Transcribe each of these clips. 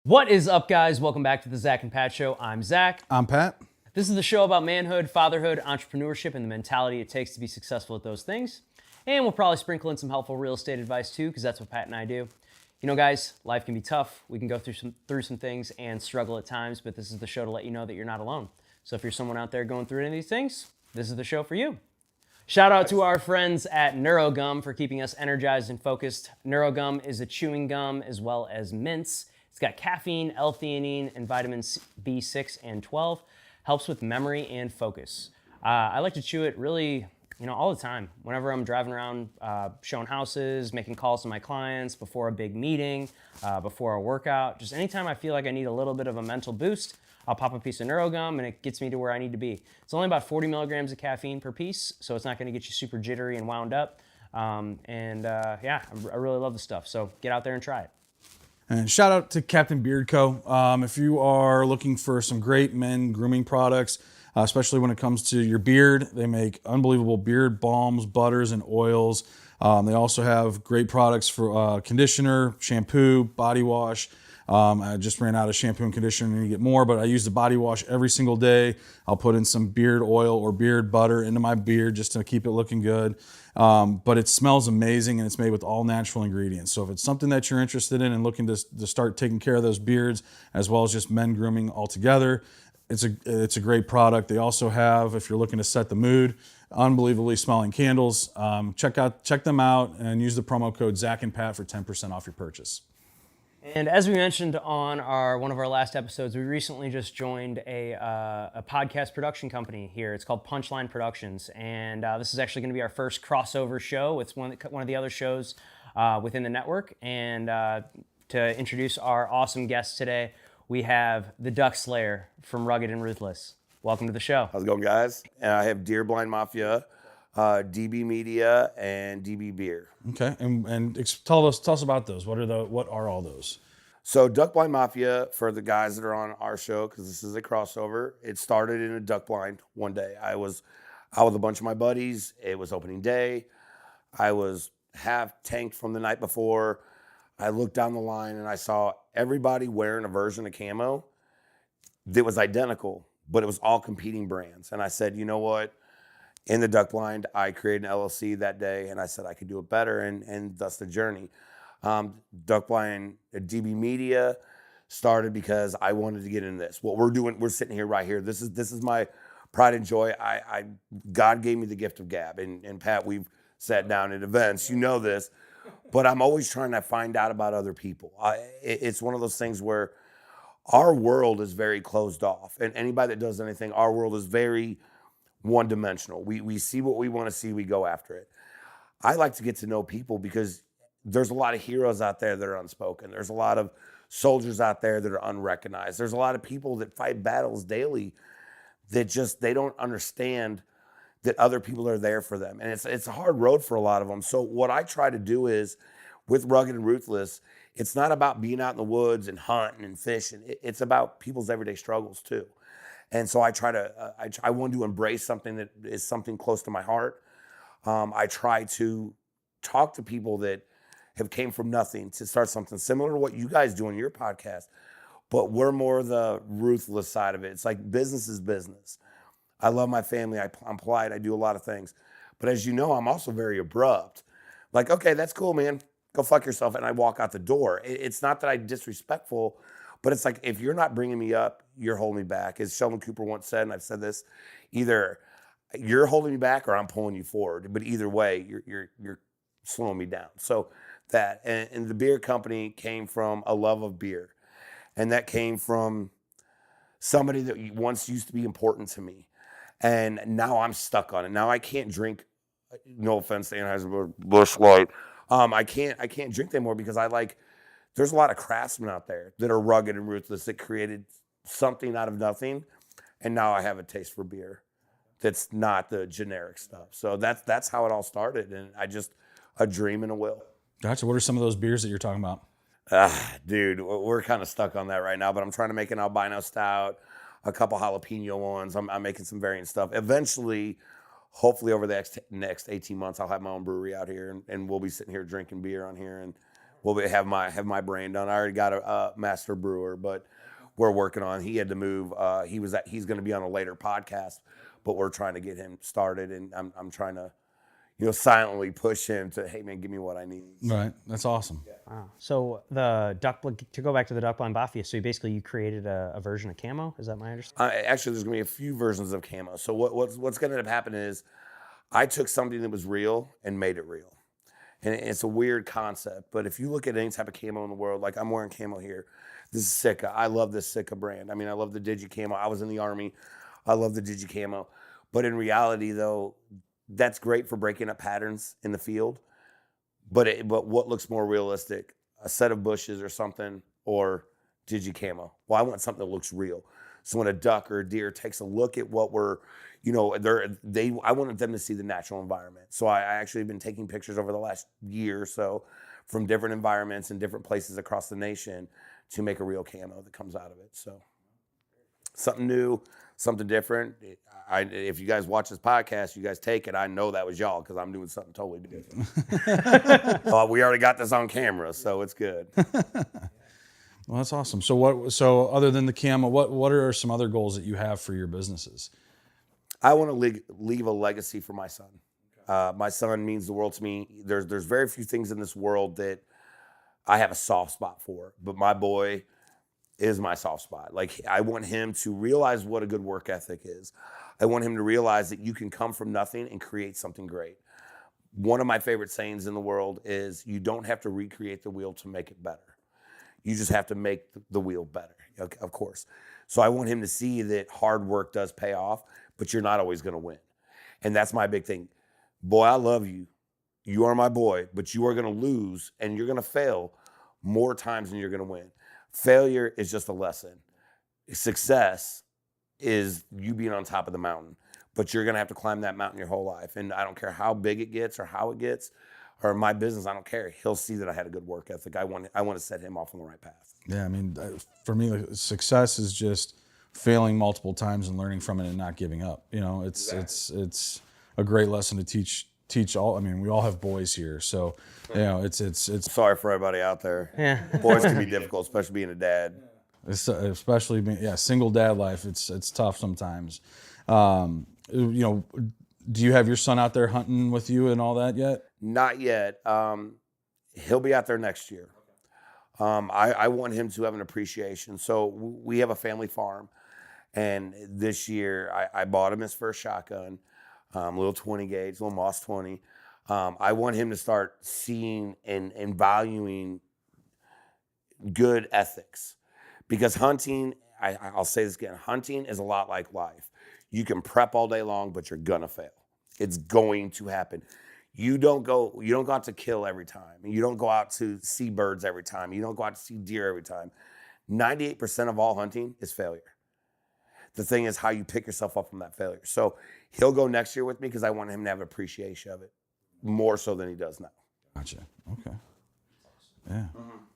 What is up, guys? Welcome back to the Zach and Pat Show. I'm Zach. I'm Pat. This is the show about manhood, fatherhood, entrepreneurship, and the mentality it takes to be successful at those things. And we'll probably sprinkle in some helpful real estate advice too, because that's what Pat and I do. You know, guys, life can be tough. We can go through some things and struggle at times, but this is the show to let you know that you're not alone. So if you're someone out there going through any of these things, this is the show for you. Shout out to our friends at NeuroGum for keeping us energized and focused. NeuroGum is a chewing gum as well as mints. It's got caffeine, L-theanine, and vitamins B6 and 12. Helps with memory and focus. I like to chew it really, all the time. Whenever I'm driving around showing houses, making calls to my clients, before a big meeting, before a workout, just anytime I feel like I need a little bit of a mental boost, I'll pop a piece of NeuroGum and it gets me to where I need to be. It's only about 40 milligrams of caffeine per piece, so it's not gonna get you super jittery and wound up. I really love the stuff, so get out there and try it. And shout out to Captain Beard Co. If you are looking for some great men grooming products, especially when it comes to your beard, they make unbelievable beard balms, butters, and oils. They also have great products for conditioner, shampoo, body wash. I just ran out of shampoo and conditioner and need to get more, but I use the body wash every single day. I'll put in some beard oil or beard butter into my beard just to keep it looking good. But it smells amazing and it's made with all natural ingredients. So if it's something that you're interested in and looking to start taking care of those beards as well as just men grooming altogether, it's a great product. They also have, if you're looking to set the mood, unbelievably smelling candles. Check them out and use the promo code Zach and Pat for 10% off your purchase. And as we mentioned on one of our last episodes, we recently just joined a podcast production company here. It's called Punchline Productions, and this is actually going to be our first crossover show. It's one of the other shows within the network. And to introduce our awesome guests today, we have the Duck Slayer from Rugged and Ruthless. Welcome to the show. How's it going, guys? And I have Deer Blind Mafia, DB Media, and DB Beer. Okay, and tell us about those. What are all those? So Duck Blind Mafia, for the guys that are on our show, because this is a crossover, it started in a duck blind one day. I was out with a bunch of my buddies. It was opening day. I was half tanked from the night before. I looked down the line and I saw everybody wearing a version of camo that was identical, but it was all competing brands. And I said, you know what? In the duck blind, I created an LLC that day, and I said I could do it better, and thus the journey. Duck blind, DB Media started because I wanted to get into this. What we're doing, we're sitting here right here. This is my pride and joy. God gave me the gift of gab, and Pat, we've sat down at events. You know this, but I'm always trying to find out about other people. It's one of those things where our world is very closed off, and anybody that does anything, our world is very one-dimensional. We see what we want to see, we go after it. I like to get to know people because there's a lot of heroes out there that are unspoken. There's a lot of soldiers out there that are unrecognized. There's a lot of people that fight battles daily that they don't understand that other people are there for them. And it's a hard road for a lot of them. So what I try to do is, with Rugged and Ruthless, it's not about being out in the woods and hunting and fishing. It's about people's everyday struggles too. And so I try to, I want to embrace something that is something close to my heart. I try to talk to people that have came from nothing to start something similar to what you guys do on your podcast, but we're more the ruthless side of it. It's like business is business. I love my family. I'm polite. I do a lot of things. But as you know, I'm also very abrupt. Like, okay, that's cool, man. Go fuck yourself. And I walk out the door. It's not that I'm disrespectful, but it's like, if you're not bringing me up, you're holding me back. As Sheldon Cooper once said, and I've said this, either you're holding me back or I'm pulling you forward. But either way, you're slowing me down. So that, and the beer company came from a love of beer. And that came from somebody that once used to be important to me. And now I'm stuck on it. Now I can't drink, no offense to Anheuser-Busch Light. I can't drink anymore because there's a lot of craftsmen out there that are rugged and ruthless that created something out of nothing. And now I have a taste for beer that's not the generic stuff. So that's how it all started. And a dream and a will. Gotcha. What are some of those beers that you're talking about? Dude, we're kind of stuck on that right now, but I'm trying to make an albino stout, a couple jalapeno ones. I'm making some variant stuff. Eventually, hopefully over the next 18 months, I'll have my own brewery out here, and we'll be sitting here drinking beer on here. And Well, we have my brand done. I already got a master brewer, but we're working on. He had to move. He's going to be on a later podcast, but we're trying to get him started, and I'm trying to, silently push him to, hey man, give me what I need. Right. That's awesome. Wow. So to go back to the Duck Blind Mafia, so you created a version of camo? Is that my understanding? Actually, there's going to be a few versions of camo. So what's going to end up happening is I took something that was real and made it real. And it's a weird concept, but if you look at any type of camo in the world, like I'm wearing camo here, this is Sika. I love this Sika brand. I mean, I love the Digi Camo. I was in the Army. I love the Digi Camo. But in reality, though, that's great for breaking up patterns in the field. But what looks more realistic? A set of bushes or something, or Digi Camo? Well, I want something that looks real. So when a duck or a deer takes a look at what we're, I wanted them to see the natural environment. So I actually have been taking pictures over the last year or so from different environments and different places across the nation to make a real camo that comes out of it. So something new, something different. If you guys watch this podcast, you guys take it. I know that was y'all because I'm doing something totally different. We already got this on camera, so it's good. Well, that's awesome. So other than the camo, what are some other goals that you have for your businesses? I want to leave a legacy for my son. My son means the world to me. There's very few things in this world that I have a soft spot for, but my boy is my soft spot. Like, I want him to realize what a good work ethic is. I want him to realize that you can come from nothing and create something great. One of my favorite sayings in the world is, you don't have to recreate the wheel to make it better. You just have to make the wheel better, of course. So I want him to see that hard work does pay off, but you're not always going to win. And that's my big thing. Boy, I love you. You are my boy, but you are going to lose and you're going to fail more times than you're going to win. Failure is just a lesson. Success is you being on top of the mountain, but you're going to have to climb that mountain your whole life. And I don't care how big it gets or how it gets, or my business, I don't care. He'll see that I had a good work ethic. I want to set him off on the right path. Yeah, I mean, for me, like, success is just failing multiple times and learning from it and not giving up. It's a great lesson to teach all. I mean, we all have boys here, so it's. Sorry for everybody out there. Yeah. Boys can be difficult, especially being a dad. Especially being, single dad life. It's tough sometimes. Do you have your son out there hunting with you and all that yet? Not yet. He'll be out there next year. I want him to have an appreciation. So we have a family farm, and this year I bought him his first shotgun, little 20 gauge, little Moss 20. I want him to start seeing and valuing good ethics, because hunting, I'll say this again, hunting is a lot like life. You can prep all day long, but you're gonna fail. It's going to happen. You don't go out to kill every time. You don't go out to see birds every time. You don't go out to see deer every time. 98% of all hunting is failure. The thing is how you pick yourself up from that failure. So he'll go next year with me because I want him to have appreciation of it more so than he does now. Gotcha. Okay. Yeah.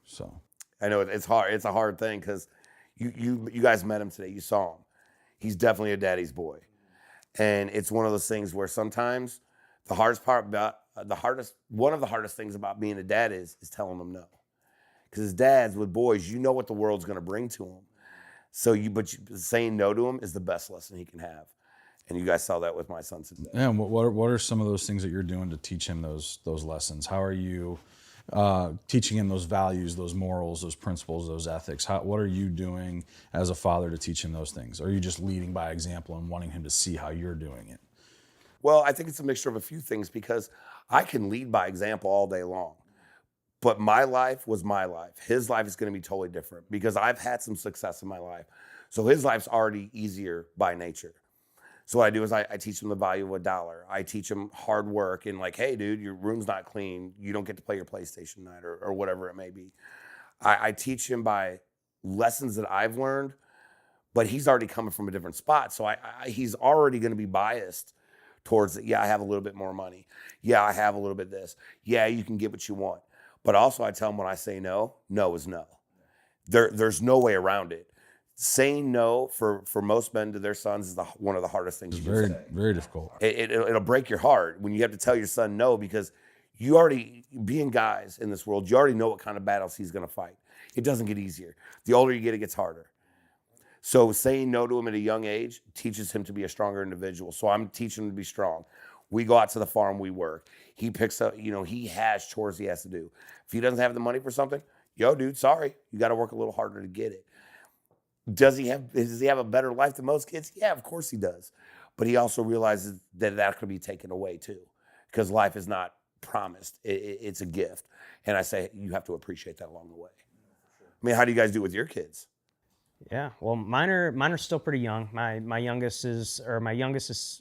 So I know it's hard. It's a hard thing because you guys met him today. You saw him. He's definitely a daddy's boy. And it's one of those things where sometimes one of the hardest things about being a dad is telling them no. Because as dads with boys, you know what the world's going to bring to them. So saying no to him is the best lesson he can have. And you guys saw that with my son today. Yeah. What are some of those things that you're doing to teach him those lessons? How are you teaching him those values, those morals, those principles, those ethics? What are you doing as a father to teach him those things? Or are you just leading by example and wanting him to see how you're doing it? Well, I think it's a mixture of a few things, because I can lead by example all day long. But my life was my life. His life is going to be totally different because I've had some success in my life. So his life's already easier by nature. So what I do is I teach him the value of $1. I teach him hard work and like, hey, dude, your room's not clean. You don't get to play your PlayStation night or whatever it may be. I teach him by lessons that I've learned, but he's already coming from a different spot. So he's already going to be biased towards, I have a little bit more money. Yeah, I have a little bit of this. Yeah, you can get what you want. But also I tell him when I say no, no is no. There's no way around it. Saying no for most men to their sons is one of the hardest things. It's very, very difficult. It'll break your heart when you have to tell your son no because You already, being guys in this world, you already know what kind of battles he's going to fight. It doesn't get easier. The older you get, it gets harder. So saying no to him at a young age teaches him to be a stronger individual. So I'm teaching him to be strong. We go out to the farm, we work. He picks up, he has chores he has to do. If he doesn't have the money for something, yo, dude, sorry. You got to work a little harder to get it. Does he have a better life than most kids? Yeah, of course he does. But he also realizes that that could be taken away too, because life is not promised. It's a gift. And I say, you have to appreciate that along the way. I mean, how do you guys do it with your kids? Yeah, well, mine are still pretty young. My youngest is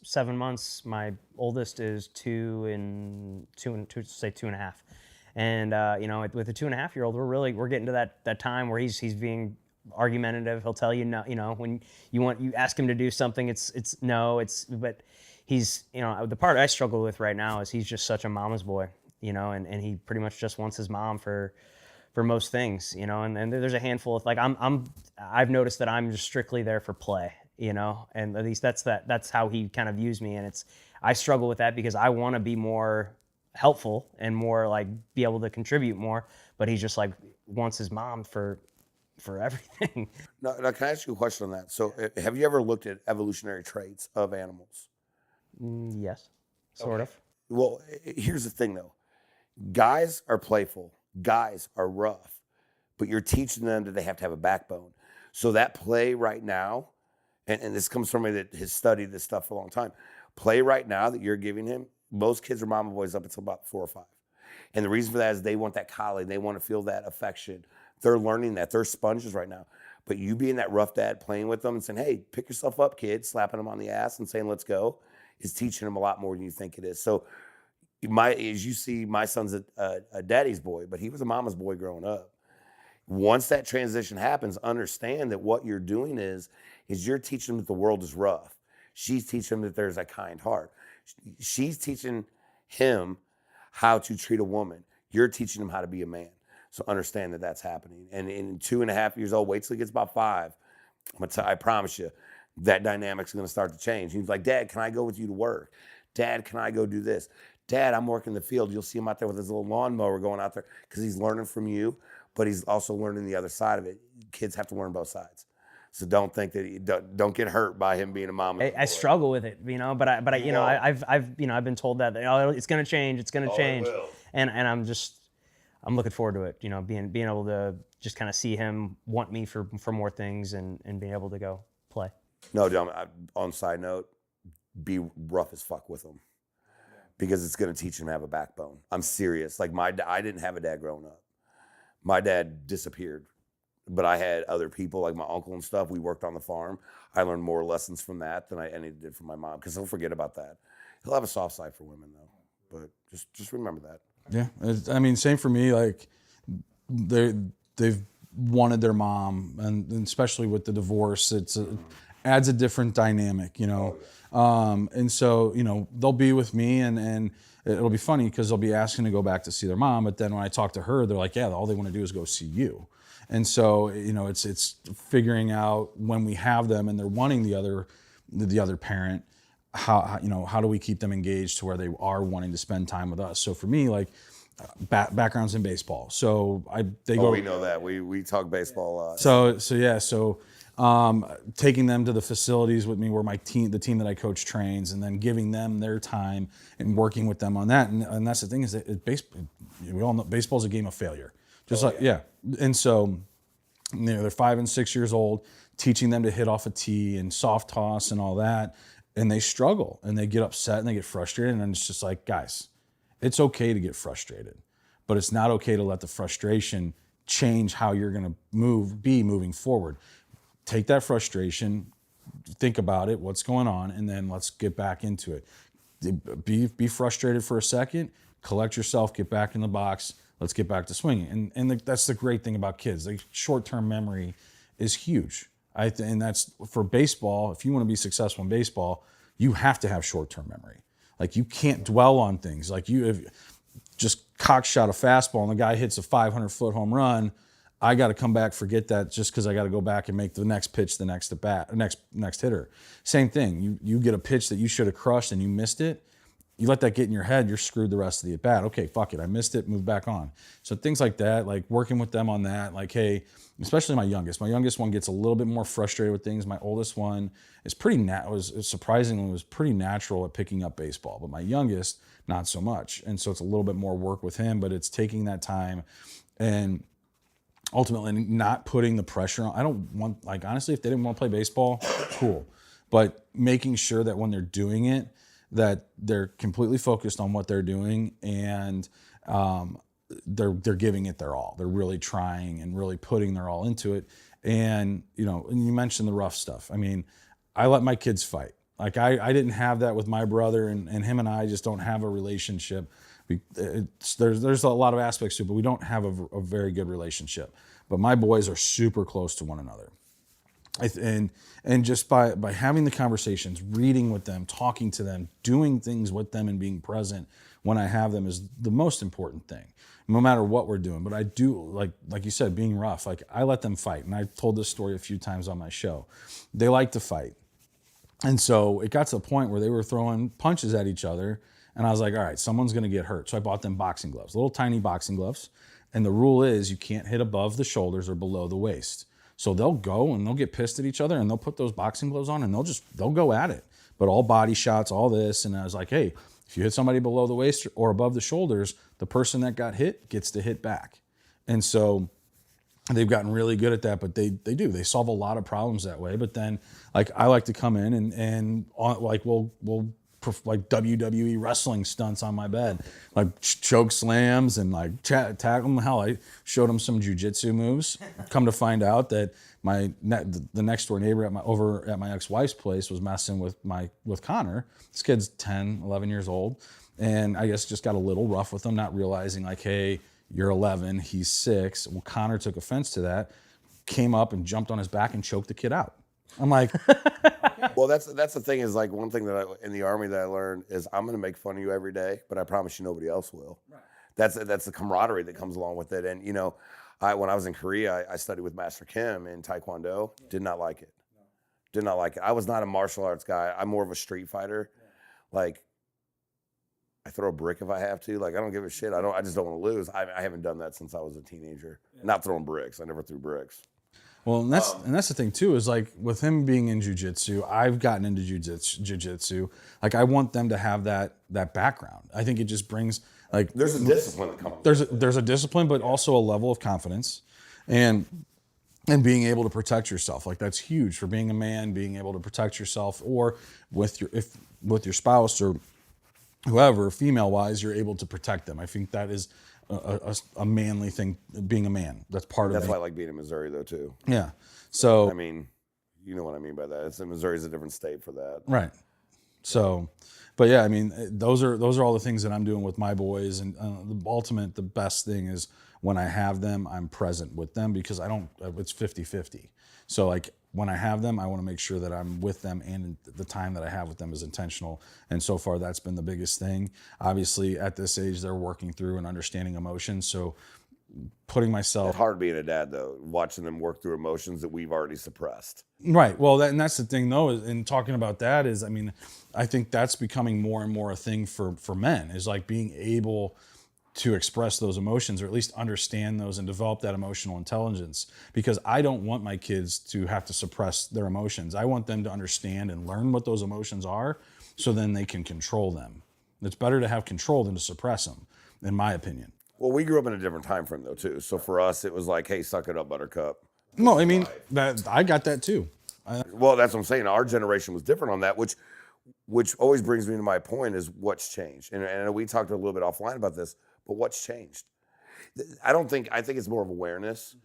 7 months. My oldest is 2.5. And with a 2.5-year-old, we're getting to that time where he's being argumentative. He'll tell you no. When you ask him to do something, it's no. But he's the part I struggle with right now is he's just such a mama's boy. And he pretty much just wants his mom for most things, and there's a handful of I've noticed that I'm just strictly there for play, and at least that's how he kind of views me. And I struggle with that because I want to be more helpful and more be able to contribute more, but he just wants his mom for everything. Now, can I ask you a question on that? So have you ever looked at evolutionary traits of animals? Yes, sort of. Well, here's the thing though. Guys are playful. Guys are rough, but you're teaching them that they have to have a backbone. So that play right now, and this comes from somebody that has studied this stuff for a long time, play right now that you're giving him, most kids are mama boys up until about 4 or 5. And the reason for that is they want that collie. They want to feel that affection. They're learning that. They're sponges right now. But you being that rough dad, playing with them and saying, hey, pick yourself up, kid, slapping them on the ass and saying, let's go, is teaching them a lot more than you think it is. So as you see, my son's a daddy's boy, but he was a mama's boy growing up. Once that transition happens, understand that what you're doing is you're teaching him that the world is rough. She's teaching him that there's a kind heart. She's teaching him how to treat a woman. You're teaching him how to be a man. So understand that that's happening. And in 2.5 years old, wait till he gets about 5. I promise you, that dynamic's going to start to change. He's like, Dad, can I go with you to work? Dad, can I go do this? Dad, I'm working the field. You'll see him out there with his little lawnmower going out there because he's learning from you, but he's also learning the other side of it. Kids have to learn both sides. So don't think that don't get hurt by him being a mom. I struggle with it, but I've been told that it's going to change. It's going to change, and I'm looking forward to it. Being able to just kind of see him want me for more things and being able to go play. No, on side note, be rough as fuck with him. Because it's going to teach him to have a backbone. I'm serious. I didn't have a dad growing up. My dad disappeared, but I had other people like my uncle and stuff. We worked on the farm. I learned more lessons from that than I did from my mom because he'll forget about that. He'll have a soft side for women though, but just remember that. Yeah, same for me. They've wanted their mom, and especially with the divorce, adds a different dynamic, and so, they'll be with me and it'll be funny because they'll be asking to go back to see their mom. But then when I talk to her, they're like, yeah, all they want to do is go see you. And so, it's figuring out when we have them and they're wanting the other parent, how do we keep them engaged to where they are wanting to spend time with us? So for me, backgrounds in baseball. So we know that we talk baseball a lot. So taking them to the facilities with me where the team that I coach trains, and then giving them their time and working with them on that. And that's the thing is that we all know baseball's a game of failure. And so, they're 5 and 6 years old, teaching them to hit off a tee and soft toss and all that. And they struggle and they get upset and they get frustrated. And it's just like, guys, it's okay to get frustrated, but it's not okay to let the frustration change how you're going to moving forward. Take that frustration, think about it, what's going on, and then let's get back into it. Be frustrated for a second, collect yourself, get back in the box, let's get back to swinging. And that's the great thing about kids. Short-term memory is huge. And that's for baseball. If you want to be successful in baseball, you have to have short-term memory. You can't dwell on things. You just cock shot a fastball and the guy hits a 500-foot home run. I got to come back, forget that just because I got to go back and make the next pitch the next at bat, next hitter. Same thing. You get a pitch that you should have crushed and you missed it. you let that get in your head, you're screwed the rest of the at bat. Okay, fuck it, I missed it, move back on. So things like that, like working with them on that, like, hey, especially my youngest. My youngest one gets a little bit more frustrated with things. My oldest one is surprisingly was pretty natural at picking up baseball, but my youngest, not so much. And so it's a little bit more work with him, but it's taking that time and ultimately not putting the pressure on. I don't want, like, honestly, if they didn't want to play baseball, cool. But making sure that when they're doing it, that they're completely focused on what they're doing, and they're giving it their all. They're really trying and really putting their all into it. And, you know, and you mentioned the rough stuff. I mean, I let my kids fight. Like I didn't have that with my brother, and him and I just don't have a relationship. There's a lot of aspects to it, but we don't have a very good relationship. But my boys are super close to one another. And just by having the conversations, reading with them, talking to them, doing things with them, and being present when I have them is the most important thing, no matter what we're doing. But I do, like you said, being rough. Like I let them fight, and I told this story a few times on my show. They like to fight, and so it got to the point where they were throwing punches at each other, and I was like, all right, someone's going to get hurt. So I bought them boxing gloves, little tiny boxing gloves, and the rule is you can't hit above the shoulders or below the waist. So they'll go and they'll get pissed at each other, and they'll put those boxing gloves on, and they'll go at it. But all body shots, all this. And I was like, hey, if you hit somebody below the waist or above the shoulders, the person that got hit gets to hit back. And so they've gotten really good at that, but they solve a lot of problems that way. But then, like, I like to come in and like we'll like WWE wrestling stunts on my bed, like choke slams and like tackle them. Hell, I showed him some jujitsu moves. Come to find out that the next door neighbor over at my ex-wife's place was messing with Connor. This kid's 10, 11 years old, and I guess just got a little rough with him, not realizing like, hey, you're 11, he's 6. Well, Connor took offense to that, came up and jumped on his back and choked the kid out. I'm like, well, that's the thing is, like, one thing that in the Army that I learned is I'm going to make fun of you every day, but I promise you nobody else will. Right. That's the camaraderie that comes along with it. And, you know, when I was in Korea, I studied with Master Kim in Taekwondo. Yeah. Did not like it. No. Did not like it. I was not a martial arts guy. I'm more of a street fighter. Yeah. Like, I throw a brick if I have to. Like, I don't give a shit. I just don't want to lose. I haven't done that since I was a teenager. Yeah. Not throwing bricks. I never threw bricks. Well, and that's the thing too, is like with him being in jiu-jitsu, I've gotten into jiu-jitsu. Like I want them to have that background. I think it just brings, like, there's a discipline that comes. There's a discipline, but also a level of confidence, and being able to protect yourself. Like that's huge for being a man, being able to protect yourself, or with your spouse or whoever, female wise, you're able to protect them. I think that is a manly thing, being a man. That's part of it. That's why I like being in Missouri, though, too. Yeah. So, I mean, you know what I mean by that. Missouri's a different state for that. Right. So, but yeah, I mean, those are all the things that I'm doing with my boys. And the best thing is when I have them, I'm present with them, because it's 50-50. So like when I have them, I want to make sure that I'm with them, and the time that I have with them is intentional. And so far, that's been the biggest thing. Obviously, at this age, they're working through and understanding emotions. So putting myself... It's hard being a dad, though, watching them work through emotions that we've already suppressed. Right. Well, and that's the thing, though, and talking about that is, I mean, I think that's becoming more and more a thing for men, is like being able to express those emotions, or at least understand those and develop that emotional intelligence. Because I don't want my kids to have to suppress their emotions. I want them to understand and learn what those emotions are, so then they can control them. It's better to have control than to suppress them, in my opinion. Well, we grew up in a different time frame, though, too. So for us, it was like, hey, suck it up, buttercup. No, I mean, that I got that too. Well, that's what I'm saying. Our generation was different on that, which always brings me to my point, is what's changed. And we talked a little bit offline about this, but what's changed? I think it's more of awareness.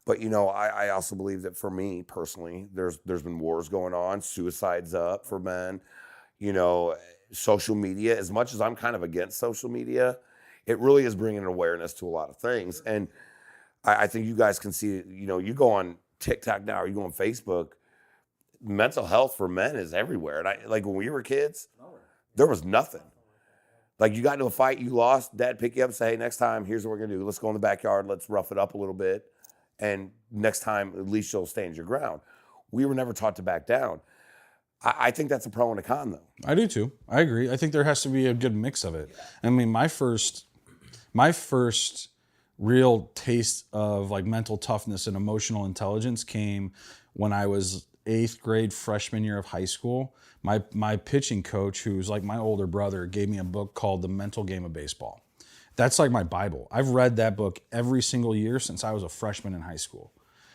But, you know, I also believe that for me personally, there's been wars going on, suicides up for men, you know, social media. As much as I'm kind of against social media, it really is bringing awareness to a lot of things. And I think you guys can see, you know, you go on TikTok now, or you go on Facebook, mental health for men is everywhere. And like when we were kids, there was nothing. Like you got into a fight, you lost, dad pick you up and say, hey, next time, here's what we're gonna do. Let's go in the backyard, let's rough it up a little bit. And next time, at least you'll stand your ground. We were never taught to back down. I think that's a pro and a con, though. I do too. I agree. I think there has to be a good mix of it. I mean, my first real taste of like mental toughness and emotional intelligence came when I was 8th grade, freshman year of high school. My pitching coach, who's like my older brother, gave me a book called The Mental Game of Baseball. That's like my Bible. I've read that book every single year since I was a freshman in high school.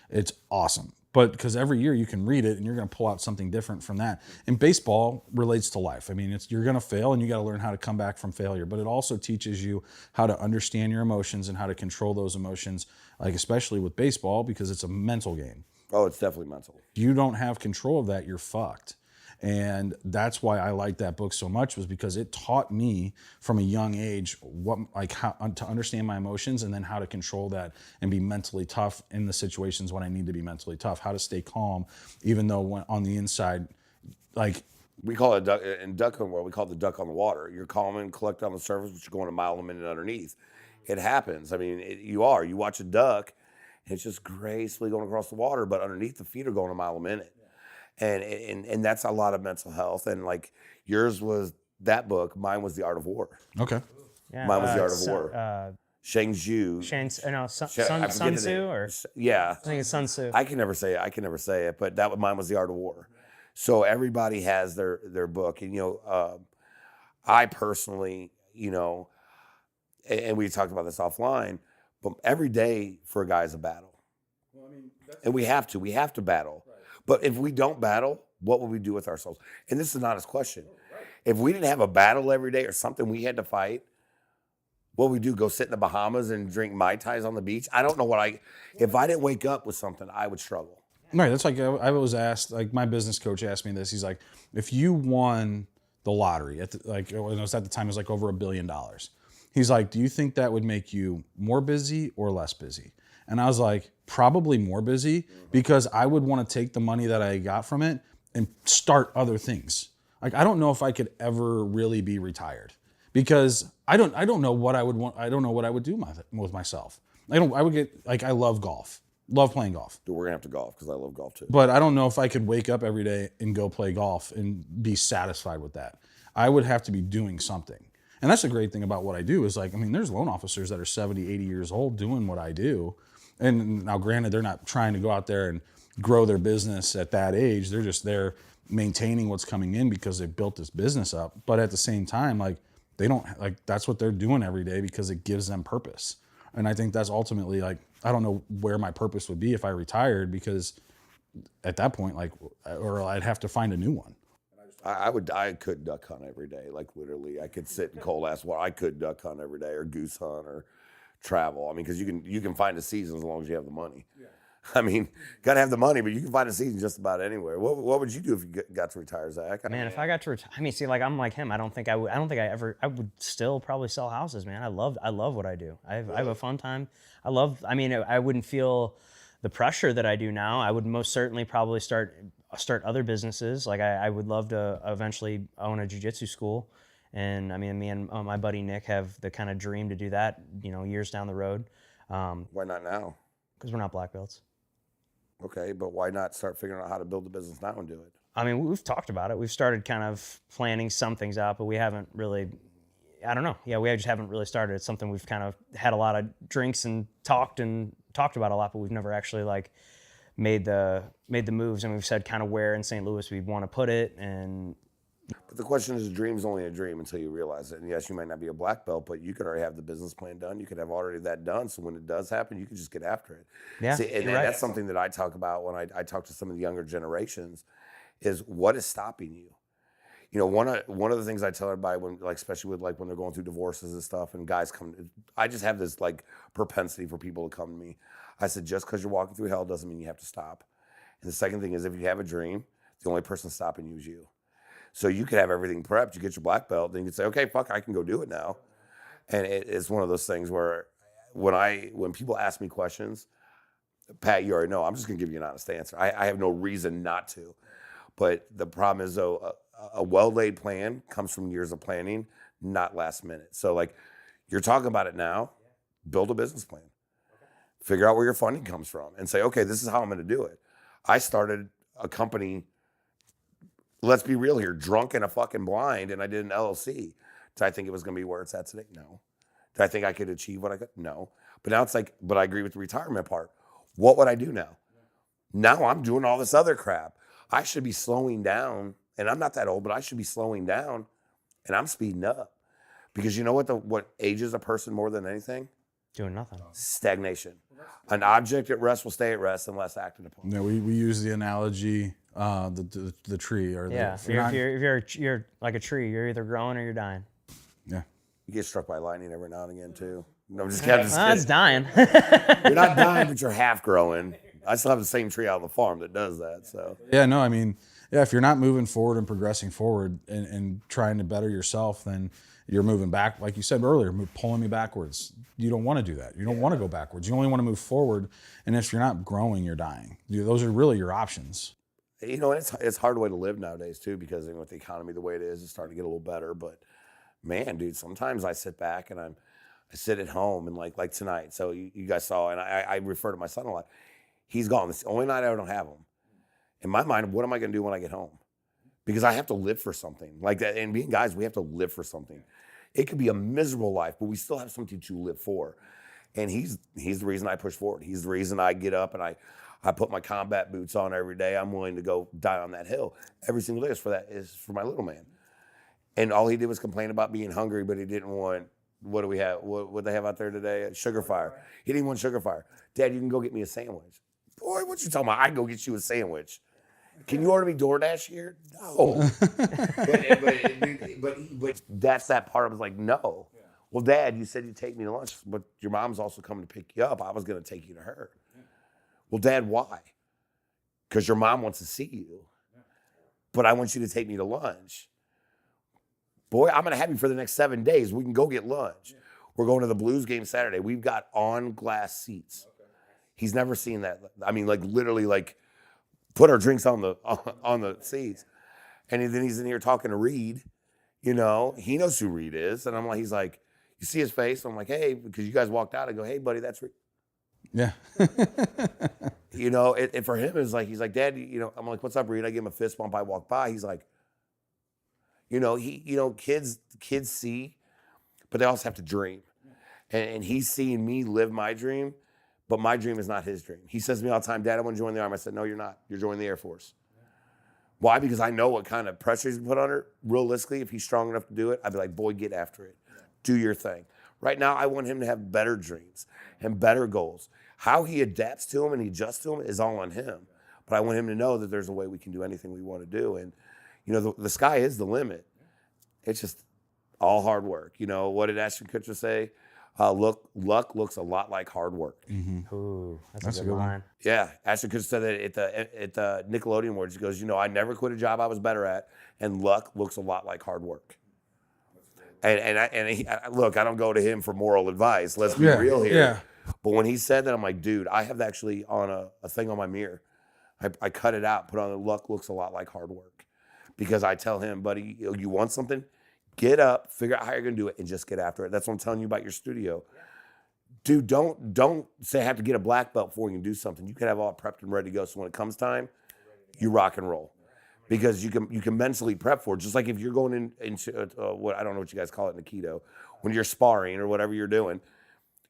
It's awesome. But because every year you can read it and you're going to pull out something different from that. And baseball relates to life. I mean, you're going to fail and you got to learn how to come back from failure. But it also teaches you how to understand your emotions and how to control those emotions, like especially with baseball, because it's a mental game. Oh, it's definitely mental. If you don't have control of that, you're fucked. And that's why I liked that book so much, was because it taught me from a young age how to understand my emotions and then how to control that and be mentally tough in the situations when I need to be mentally tough, how to stay calm, even though when on the inside, like, We call it in duck hunting world, we call it the duck on the water. You're calm and collect on the surface, but you're going a mile a minute underneath. It happens. I mean, you watch a duck, and it's just gracefully going across the water, but underneath the feet are going a mile a minute. And that's a lot of mental health. And like yours was that book, mine was The Art of War. okay. Yeah, Mine was The Art of War. Shang Zhu. Sun Tzu, or Yeah. I think it's Sun Tzu. I can never say it, but mine was The Art of War. So everybody has their book. And, I personally, and we talked about this offline, but every day for a guy is a battle. And we have to battle. But if we don't battle, what will we do with ourselves? And this is an honest question. If we didn't have a battle every day or something we had to fight, what would we do? Go sit in the Bahamas and drink Mai Tais on the beach? I don't know if I didn't wake up with something, I would struggle. Right. That's like I was asked, like my business coach asked me this. He's like, if you won the lottery, at the time, it was like over $1 billion. He's like, do you think that would make you more busy or less busy? And I was like, probably more busy, because I would want to take the money that I got from it and start other things. Like, I don't know if I could ever really be retired, because I don't know what I would want. I don't know what I would do with myself. I love golf, love playing golf. Dude, we're gonna have to golf because I love golf too. But I don't know if I could wake up every day and go play golf and be satisfied with that. I would have to be doing something. And that's the great thing about what I do is there's loan officers that are 70, 80 years old doing what I do. And now granted, they're not trying to go out there and grow their business at that age. They're just there maintaining what's coming in because they built this business up. But at the same time, that's what they're doing every day because it gives them purpose. And I think that's ultimately I don't know where my purpose would be if I retired, because at that point, or I'd have to find a new one. I could duck hunt every day. Like literally, I could sit in cold ass water. I could duck hunt every day, or goose hunt, or travel. I mean, because you can find a season as long as you have the money. Yeah. I mean, gotta have the money, but you can find a season just about anywhere. What would you do if you got to retire, Zach? Man, if I got to retire, I'm like him. I don't think I would still probably sell houses, man. I love what I do. I have a fun time. I wouldn't feel the pressure that I do now. I would most certainly probably start other businesses. Like I would love to eventually own a jiu-jitsu school. And I mean, me and my buddy Nick have the kind of dream to do that, years down the road. Why not now? Because we're not black belts. Okay, but why not start figuring out how to build the business now and do it? I mean, we've talked about it. We've started kind of planning some things out, but we haven't really, I don't know. Yeah, we just haven't really started. It's something we've kind of had a lot of drinks and talked about a lot, but we've never actually made the moves. And we've said kind of where in St. Louis we want to put it. And but the question is, a dream's only a dream until you realize it. And yes, you might not be a black belt, but you could already have the business plan done. You could have already that done. So when it does happen, you can just get after it. Yeah, see, and right. That's something that I talk about when I talk to some of the younger generations, is what is stopping you? One of the things I tell everybody especially when they're going through divorces and stuff, and guys come, I just have this propensity for people to come to me. I said, just because you're walking through hell doesn't mean you have to stop. And the second thing is, if you have a dream, the only person stopping you is you. So you could have everything prepped, you get your black belt, then you can say, okay, fuck, I can go do it now. And it's one of those things where when people ask me questions, Pat, you already know, I'm just gonna give you an honest answer. I have no reason not to. But the problem is, though, a well-laid plan comes from years of planning, not last minute. So you're talking about it now, build a business plan. Figure out where your funding comes from and say, okay, this is how I'm gonna do it. I started a company let's be real here, drunk and a fucking blind, and I did an LLC. Did I think it was going to be where it's at today? No. Did I think I could achieve what I could? No. But now it's like, but I agree with the retirement part. What would I do now? Now I'm doing all this other crap. I should be slowing down, and I'm not that old, but I should be slowing down, and I'm speeding up. Because you know what ages a person more than anything? Doing nothing. Stagnation. An object at rest will stay at rest unless acted upon. Yeah, we use the analogy, the tree or Yeah. If you're like a tree, you're either growing or you're dying. yeah. You get struck by lightning every now and again too. No, I'm just kidding. It's dying. You're not dying, but you're half growing. I still have the same tree out on the farm that does that. So Yeah, no, I mean, yeah, if you're not moving forward and progressing forward and trying to better yourself, then you're moving back, like you said earlier, pulling me backwards. You don't want to do that. You don't want to go backwards. You only want to move forward. And if you're not growing, you're dying. Those are really your options. you know, it's a hard way to live nowadays too, because with the economy the way it is, it's starting to get a little better. But man, dude, sometimes I sit back and I sit at home and like tonight. So you guys saw, and I refer to my son a lot. He's gone. This is the only night I don't have him. In my mind, what am I going to do when I get home? Because I have to live for something like that. And being guys, we have to live for something. It could be a miserable life, but we still have something to live for. And he's the reason I push forward. He's the reason I get up and I put my combat boots on every day. I'm willing to go die on that hill every single day. Is for my little man. And all he did was complain about being hungry, but he didn't want, what do we have? What they have out there today? Sugar Fire. He didn't want Sugar Fire. Dad, you can go get me a sandwich. Boy, what you talking about? I can go get you a sandwich. Can you order me DoorDash here? No. but that's that part. I was like, no. Yeah. Well, Dad, you said you'd take me to lunch, but your mom's also coming to pick you up. I was going to take you to her. Yeah. Well, Dad, why? Because your mom wants to see you. Yeah. But I want you to take me to lunch. Boy, I'm going to have you for the next 7 days. We can go get lunch. Yeah. We're going to the Blues game Saturday. We've got on glass seats. Okay. He's never seen that. I mean, like literally like, put our drinks on the seats. And then he's in here talking to Reed. You know, he knows who Reed is. And he's like, you see his face? I'm like, hey, because you guys walked out. I go, hey, buddy, that's Reed. Yeah. You know, it for him is like, he's like, Dad, you know, I'm like, what's up, Reed? I give him a fist bump. I walk by. He's like, you know, kids see, but they also have to dream. And he's seeing me live my dream. But my dream is not his dream. He says to me all the time, Dad, I want to join the Army. I said, no, you're not. You're joining the Air Force. Yeah. Why? Because I know what kind of pressure he's put on her. Realistically, if he's strong enough to do it, I'd be like, boy, get after it. Yeah. Do your thing. Right now, I want him to have better dreams and better goals. How he adapts to them and he adjusts to them is all on him. But I want him to know that there's a way we can do anything we want to do. And, you know, the sky is the limit. It's just all hard work. You know, what did Ashton Kutcher say? Luck looks a lot like hard work. Mm-hmm. Ooh, that's a good line. Yeah, Ashton Kutcher said that at the Nickelodeon Awards. He goes, you know, I never quit a job I was better at, and luck looks a lot like hard work. And look, I don't go to him for moral advice. Let's be real here. Yeah. But when he said that, I'm like, dude, I have actually on a thing on my mirror. I cut it out, put on the luck looks a lot like hard work, because I tell him, buddy, you want something? Get up, figure out how you're gonna do it, and just get after it. That's what I'm telling you about your studio. Dude, don't say I have to get a black belt before you can do something. You can have all prepped and ready to go. So when it comes time, you rock and roll. Because you can mentally prep for it. Just like if you're going into what I don't know what you guys call it in Aikido, when you're sparring or whatever you're doing,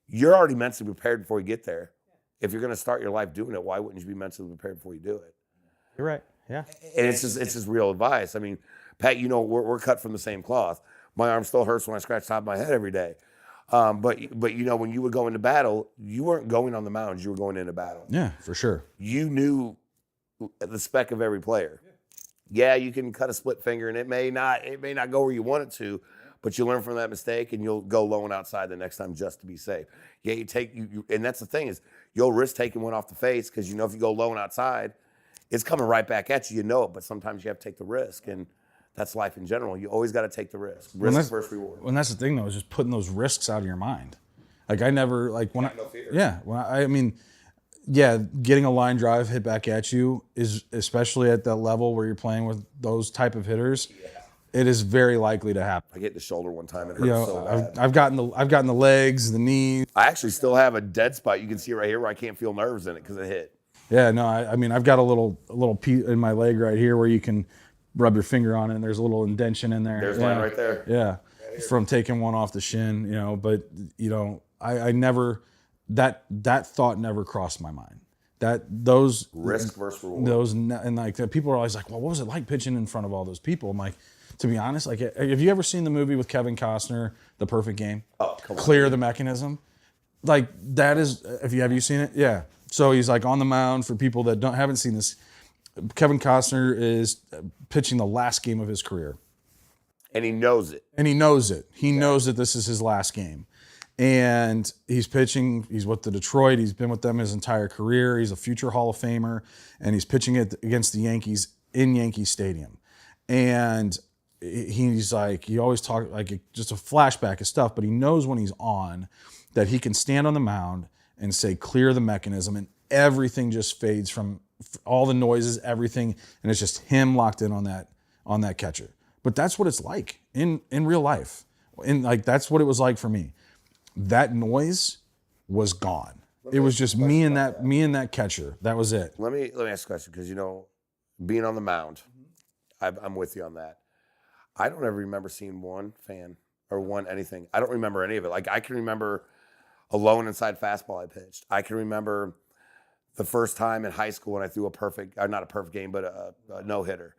you're already mentally prepared before you get there. If you're gonna start your life doing it, why wouldn't you be mentally prepared before you do it? You're right. Yeah. And it's just real advice. I mean, Pat, you know, we're cut from the same cloth. My arm still hurts when I scratch the top of my head every day. But you know, when you would go into battle, you weren't going on the mounds. You were going into battle. Yeah, for sure. You knew the spec of every player. Yeah, you can cut a split finger, and it may not go where you want it to, but you learn from that mistake, and you'll go low and outside the next time just to be safe. Yeah, and that's the thing is you'll risk taking one off the face because you know if you go low and outside, it's coming right back at you. You know it, but sometimes you have to take the risk, and that's life in general. You always got to take the risk. Risk first reward. When that's the thing, though, is just putting those risks out of your mind. Like I never, like when no fear. Yeah, I mean, yeah, getting a line drive hit back at you is, especially at that level where you're playing with those type of hitters, it is very likely to happen. I hit the shoulder one time. It hurt so bad. I've gotten the legs, the knees. I actually still have a dead spot. You can see right here where I can't feel nerves in it because it hit. Yeah, no, I mean, I've got a little piece in my leg right here where you can rub your finger on it, and there's a little indention in there. There's mine right there. Yeah, from taking one off the shin, But I never that thought never crossed my mind. That those Risk versus reward. and like people are always like, well, what was it like pitching in front of all those people? I'm like, to be honest, like, have you ever seen the movie with Kevin Costner, The Perfect Game? Oh, come on. Clear the Mechanism. Like that is, have you seen it? Yeah. So he's like on the mound for people that haven't seen this. Kevin Costner is pitching the last game of his career. And he knows it. And he knows it. He knows that this is his last game. And he's pitching. He's with the Detroit. He's been with them his entire career. He's a future Hall of Famer. And he's pitching it against the Yankees in Yankee Stadium. And he's like, he always talks like just a flashback of stuff, but he knows when he's on that he can stand on the mound and say, clear the mechanism. And everything just fades from all the noises, everything. And it's just him locked in on that catcher. But that's what it's like in real life. And like, that's what it was like for me. That noise was gone. It was just me and that catcher. That was it. Let me ask a question, because being on the mound, I'm with you on that. I don't ever remember seeing one fan or one anything. I don't remember any of it. Like, I can remember a low and inside fastball I pitched. I can remember the first time in high school when I threw not a perfect game, but a no-hitter.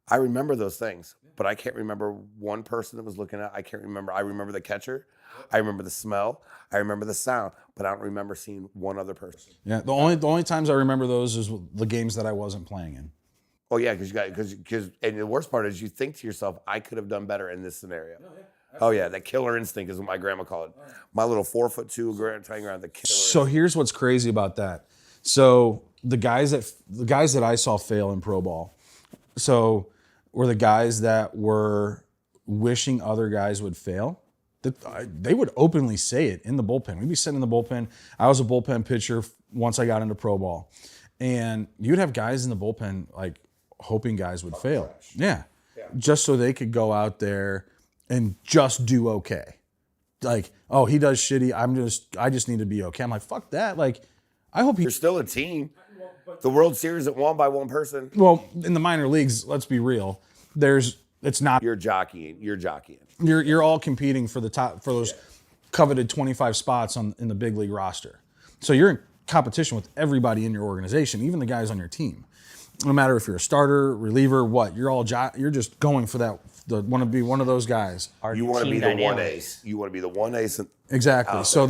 I remember those things, but I can't remember one person that was looking at. I remember the catcher. I remember the smell. I remember the sound, but I don't remember seeing one other person. Yeah, the only times I remember those is the games that I wasn't playing in. Oh yeah, because and the worst part is you think to yourself, I could have done better in this scenario. Oh yeah, that killer instinct is what my grandma called it. My little 4'2" trying around the killer. So here's what's crazy about that. So the guys that I saw fail in pro ball, were the guys that were wishing other guys would fail. They would openly say it in the bullpen. We'd be sitting in the bullpen. I was a bullpen pitcher once I got into pro ball, and you'd have guys in the bullpen like hoping guys would fail. Yeah, just so they could go out there and just do okay. Like, oh, he does shitty. I just need to be okay. I'm like, fuck that. Like, I hope You're still a team. The World Series is won by one person. Well, in the minor leagues, let's be real. It's not. You're jockeying. You're all competing for the top, for those coveted 25 spots in the big league roster. So you're in competition with everybody in your organization, even the guys on your team. No matter if you're a starter, reliever, what, you're just going for that. Want to be one of those guys. You want to be the one ace. You want to be the one ace. Exactly. So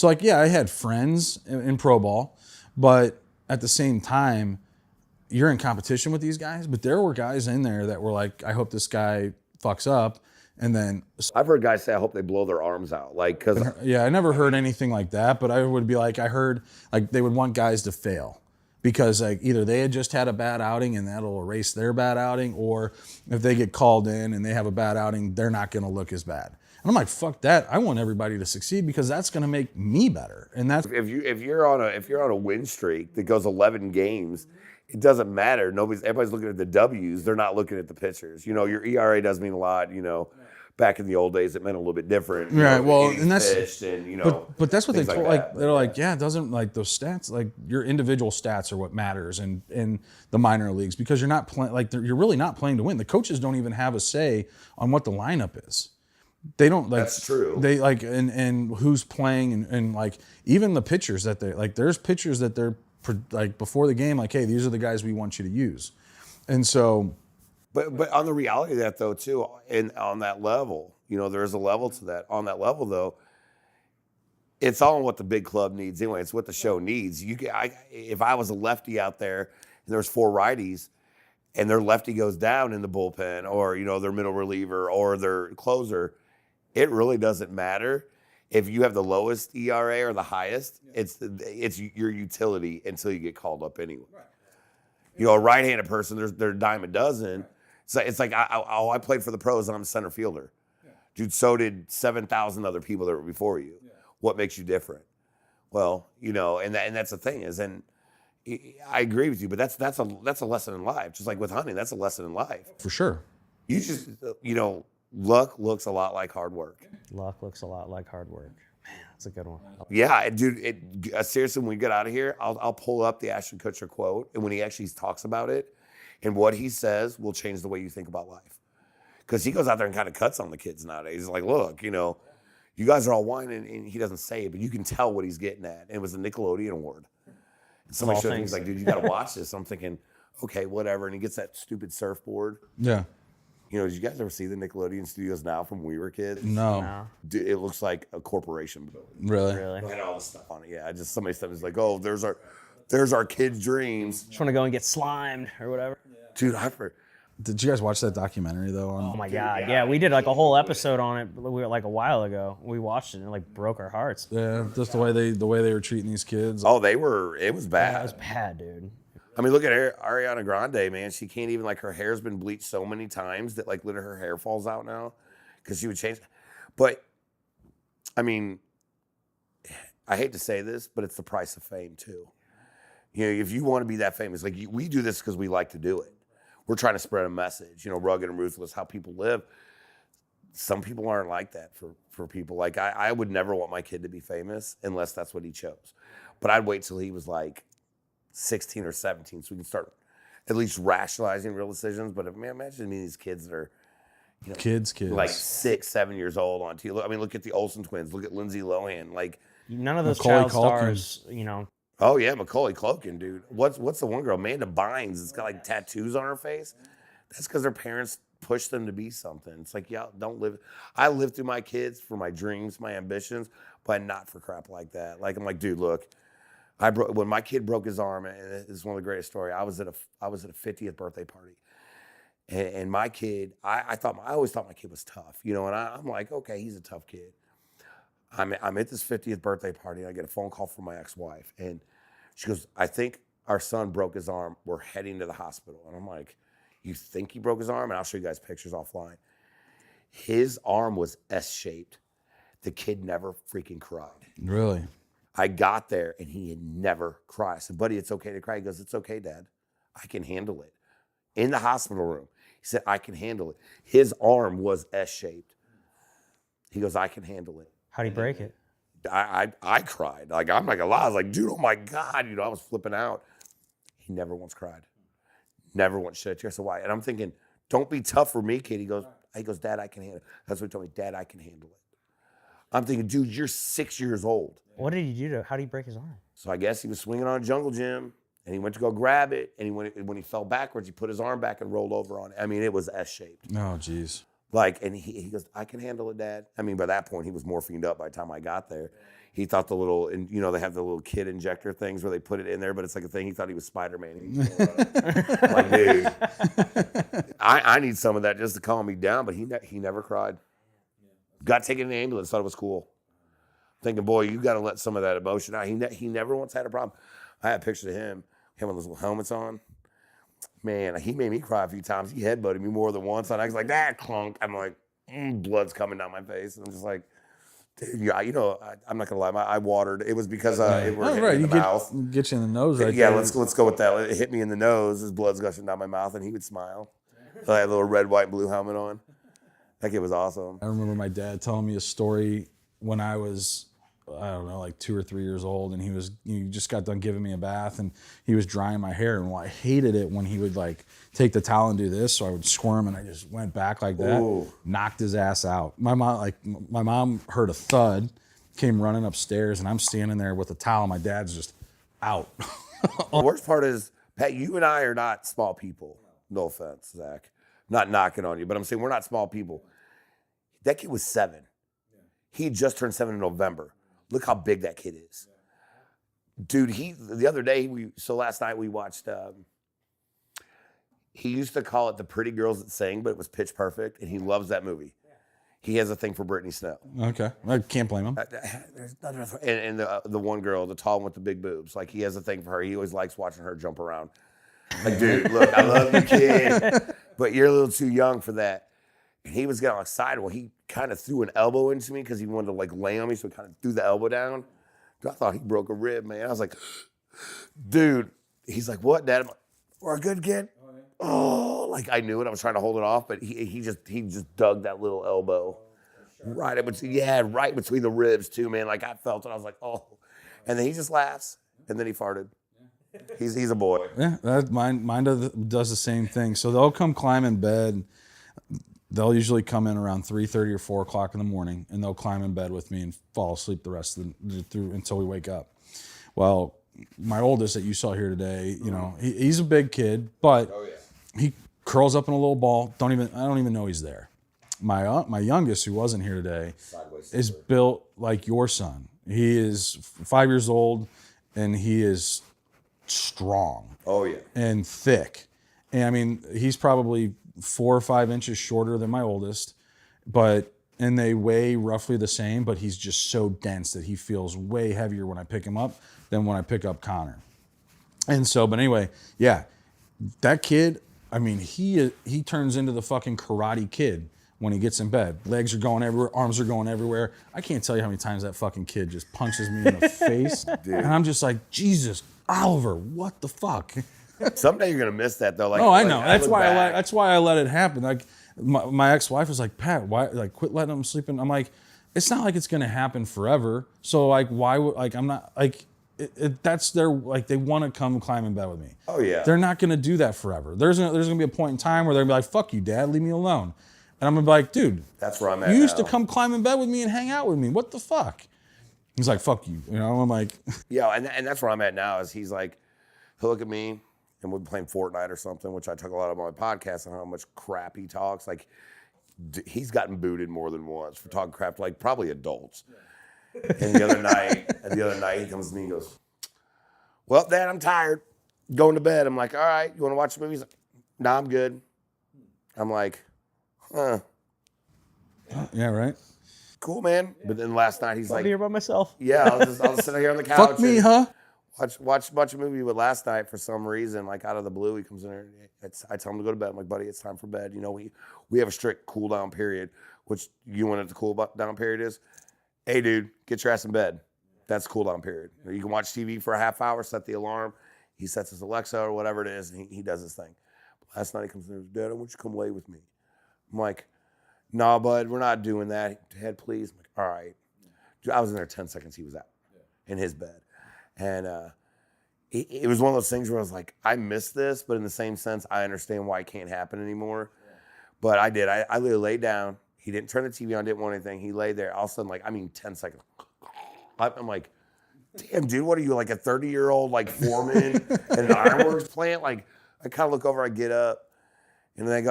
I had friends in pro ball, but at the same time, you're in competition with these guys. But there were guys in there that were like, I hope this guy fucks up. And then I've heard guys say, I hope they blow their arms out. Like, cause I never heard anything like that, but I would be like, I heard like they would want guys to fail because like either they had just had a bad outing and that'll erase their bad outing, or if they get called in and they have a bad outing, they're not going to look as bad. And I'm like, fuck that. I want everybody to succeed because that's going to make me better. And that's if you're on a win streak that goes 11 games, it doesn't matter. Everybody's looking at the W's. They're not looking at the pitchers. Your ERA does mean a lot. Back in the old days, it meant a little bit different. Right. Well, and that's but that's what they told. Like they're like, yeah, it doesn't like those stats. Like your individual stats are what matters in the minor leagues because you're not playing. Like you're really not playing to win. The coaches don't even have a say on what the lineup is. They don't like. That's true. They like and who's playing and like even the pitchers that they like. There's pitchers that they're like before the game. Like, hey, these are the guys we want you to use, and so. But on the reality of that, though, too, and on that level, there is a level to that. On that level, though, it's all what the big club needs anyway. It's what the show needs. If I was a lefty out there and there's 4 righties and their lefty goes down in the bullpen or, their middle reliever or their closer, it really doesn't matter. If you have the lowest ERA or the highest, it's your utility until you get called up anyway. Right. A right-handed person, they're a dime a dozen. Right. It's like I played for the pros and I'm a center fielder. Yeah. Dude, so did 7,000 other people that were before you. Yeah. What makes you different? Well, and that's the thing is, and I agree with you, but that's a lesson in life. Just like with hunting, that's a lesson in life. For sure. You just, luck looks a lot like hard work. Luck looks a lot like hard work. Man, that's a good one. Yeah, dude, seriously, when we get out of here, I'll pull up the Ashton Kutcher quote, and when he actually talks about it, And what he says will change the way you think about life. Because he goes out there and kind of cuts on the kids nowadays. He's like, look, you know, you guys are all whining, and he doesn't say it, but you can tell what he's getting at. And it was a Nickelodeon award. And somebody showed me, he's like, dude, you got to watch this. I'm thinking, okay, whatever. And he gets that stupid surfboard. Yeah. You know, did you guys ever see the Nickelodeon studios now from when we were kids? No. Dude, it looks like a corporation building. Really? It had all this stuff on it. Yeah, somebody said, it's like, oh, there's our kids' dreams. Just want to go and get slimed or whatever. Dude, Did you guys watch that documentary though? Oh my God. Yeah, we did like a whole episode on it. We were like a while ago. We watched it and it like broke our hearts. Yeah, just the way they were treating these kids. Oh, it was bad. That was bad, dude. I mean, look at Ariana Grande, man. She can't even, like, her hair's been bleached so many times that, like, literally her hair falls out now because she would change. But, I mean, I hate to say this, but it's the price of fame, too. You know, if you want to be that famous, like, we do this because we like to do it. We're trying to spread a message, you know, rugged and ruthless, how people live. Some people aren't like that for people. Like, I would never want my kid to be famous unless that's what he chose. But I'd wait till he was, like, 16 or 17 so we can start at least rationalizing real decisions. But man, imagine these kids that are, you know, kids like 6, 7 years old on TV. I mean, look at the Olsen twins. Look at Lindsay Lohan. Like, none of those Macaulay child Culkin. stars, you know. oh yeah, Macaulay Culkin, dude. What's the one girl, Amanda Bynes? It's got like tattoos on her face. That's because their parents pushed them to be something. It's like, yeah, don't live. I live through my kids for my dreams, my ambitions, but not for crap like that. Like, I'm like, dude, look. When my kid broke his arm, and this is one of the greatest stories. I was at a 50th birthday party, and my kid, I always thought my kid was tough, you know. And I'm like, okay, he's a tough kid. I'm at this 50th birthday party, and I get a phone call from my ex-wife, and she goes, I think our son broke his arm. We're heading to the hospital, and I'm like, you think he broke his arm? And I'll show you guys pictures offline. His arm was S-shaped. The kid never freaking cried. Really? I got there and he had never cried. I said, buddy, it's okay to cry. He goes, it's okay, Dad. I can handle it. In the hospital room, he said, I can handle it. His arm was S-shaped. He goes, I can handle it. How'd he break it? I cried. Like, I'm not gonna lie. I was like, dude, oh my God. You know, I was flipping out. He never once cried. Never once shed a tear. So why? And I'm thinking, don't be tough for me, kid. He goes, Dad, I can handle it. That's what he told me. Dad, I can handle it. I'm thinking, dude, you're 6 years old. What did he do how did he break his arm? So I guess he was swinging on a jungle gym, and he went to go grab it, and when he fell backwards, he put his arm back and rolled over on it. I mean, it was S-shaped. Oh, jeez. Like, and he goes, I can handle it, Dad. I mean, by that point, he was morphined up by the time I got there. He thought the little, and you know, they have the little kid injector things where they put it in there, but it's like a thing. He thought he was Spider-Man. Like, dude, I need some of that just to calm me down, but he never cried. Got taken in the ambulance, thought it was cool. Thinking, boy, you got to let some of that emotion out. He never once had a problem. I had pictures of him with those little helmets on. Man, he made me cry a few times. He headbutted me more than once. And I was like, that clunk. I'm like, blood's coming down my face. And I'm just like, dude, you know, I'm not going to lie. I watered. It was because it were hitting in the mouth. Get you in the nose right yeah, there. let's go with that. It hit me in the nose. His blood's gushing down my mouth, and he would smile. I had a little red, white, and blue helmet on. That kid was awesome. I remember my dad telling me a story when I was, I don't know, like 2 or 3 years old, and he just got done giving me a bath, and he was drying my hair, and I hated it when he would like take the towel and do this, so I would squirm, and I just went back like that, Ooh. knocked his ass out. My mom heard a thud, came running upstairs, and I'm standing there with a towel, and my dad's just out. The worst part is, Pat, you and I are not small people. No offense, Zach. Not knocking on you, but I'm saying we're not small people. That kid was 7. He just turned 7 in November. Look how big that kid is. Dude, the other day, last night we watched, he used to call it The Pretty Girls That Sing, but it was Pitch Perfect, and he loves that movie. He has a thing for Brittany Snow. Okay, I can't blame him. There's nothing. And the one girl, the tall one with the big boobs, like he has a thing for her. He always likes watching her jump around. Like, dude, look, I love you, kid, but you're a little too young for that. And he was getting excited. Well, he kind of threw an elbow into me because he wanted to like lay on me, so he kind of threw the elbow down. Dude, I thought he broke a rib, man. I was like, dude. He's like, what, Dad? I'm like, we're a good kid. Oh, like I knew it. I was trying to hold it off, but he just dug that little elbow right in between, right between the ribs too, man. Like I felt it. I was like, oh. And then he just laughs, and then he farted. He's a boy. Yeah, mine does the same thing. So they'll come climb in bed. They'll usually come in around 3:30 or 4 o'clock in the morning, and they'll climb in bed with me and fall asleep the rest of through until we wake up. Well, my oldest that you saw here today, you know, he's a big kid, but he curls up in a little ball. I don't even know he's there. My youngest, who wasn't here today, is built like your son. He is 5 years old, and he is strong. Oh yeah. And thick. And I mean, he's probably 4 or 5 inches shorter than my oldest, and they weigh roughly the same, but he's just so dense that he feels way heavier when I pick him up than when I pick up Connor. And so, but anyway, yeah, that kid, I mean, he turns into the fucking Karate Kid when he gets in bed. Legs are going everywhere, arms are going everywhere. I can't tell you how many times that fucking kid just punches me in the face. Dude. And I'm just like, Jesus, Oliver, what the fuck? Someday you're gonna miss that though. Like, oh, I know. Like, that's why I let it happen. Like my ex-wife was like, Pat, why? Like, quit letting him sleep in. I'm like, it's not like it's gonna happen forever. So like, why would like I'm not like. That's their like they want to come climb in bed with me. Oh yeah. They're not gonna do that forever. There's gonna be a point in time where they're gonna be like, "Fuck you, Dad, leave me alone," and I'm gonna be like, "Dude, that's where I'm at. You used to come climb in bed with me and hang out with me. What the fuck?" He's like, "Fuck you," you know. I'm like, yeah, and that's where I'm at now. Is he's like, he'll look at me and we're playing Fortnite or something, which I talk a lot about on my podcast on how much crap he talks. Like, he's gotten booted more than once for talking crap to like probably adults. And the other night, he comes to me and goes, "Well, Dad, I'm tired. Going to bed." I'm like, "All right, you want to watch the movie?" He's like, "Nah, I'm good." I'm like, "Huh. Yeah, right. Cool, man." But then last night, he's I'll like, be here by myself. "Yeah, I'll just sit here on the couch." Fuck me, huh? Watch a bunch of movie. But last night, for some reason, like out of the blue, he comes in there. I tell him to go to bed. I'm like, "Buddy, it's time for bed." You know, we have a strict cool down period, which you want it to cool down period is. Hey, dude, get your ass in bed. That's cool down period. You can watch TV for a half hour, set the alarm. He sets his Alexa or whatever it is, and he does his thing. Last night he comes in and goes, "Dad, I want you to come lay with me." I'm like, "Nah, bud, we're not doing that. Dad, please." I'm like, "All right." Dude, I was in there 10 seconds. He was out in his bed. And it was one of those things where I was like, I miss this, but in the same sense, I understand why it can't happen anymore. But I did. I literally laid down. He didn't turn the TV on, didn't want anything. He lay there. All of a sudden, 10 seconds. I'm like, damn, dude, what are you, like a 30-year-old like foreman in an ironworks plant? Like, I kind of look over, I get up, and then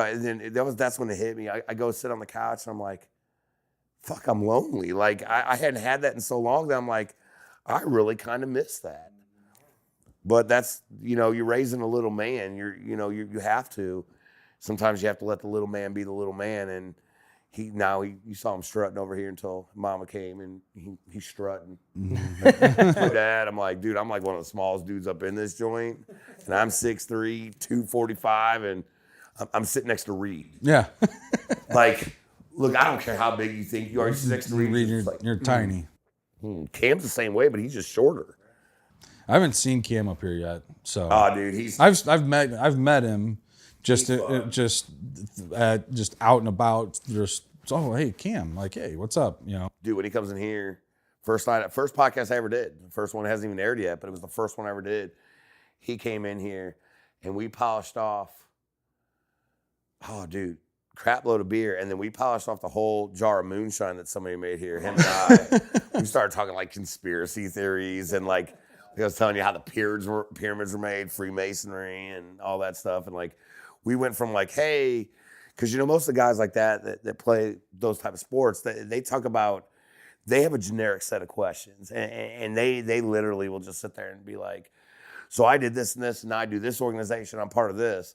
that's when it hit me. I go sit on the couch, and I'm like, fuck, I'm lonely. Like, I hadn't had that in so long that I'm like, I really kind of miss that. But that's, you're raising a little man. You have to. Sometimes you have to let the little man be the little man, and you saw him strutting over here until Mama came, and he's strutting. My dad, I'm like, dude, I'm like one of the smallest dudes up in this joint, and I'm 6'3", 245, and I'm sitting next to Reed. Yeah. Like, look, I don't care how big you think you are. You're 6'3". Reed, you're tiny. Cam's the same way, but he's just shorter. I haven't seen Cam up here yet, so. Oh, dude, I've met him. Just out and about. Hey, Cam, like, hey, what's up? Dude, when he comes in here, first podcast I ever did. The first one hasn't even aired yet, but it was the first one I ever did. He came in here, and we polished off. Oh, dude, crap load of beer, and then we polished off the whole jar of moonshine that somebody made here. Him and I. We started talking like conspiracy theories and like I was telling you how the pyramids were made, Freemasonry, and all that stuff, and like. We went from like, hey, because most of the guys like that play those type of sports, they talk about, they have a generic set of questions, and they literally will just sit there and be like, so I did this and this, and I do this organization, I'm part of this.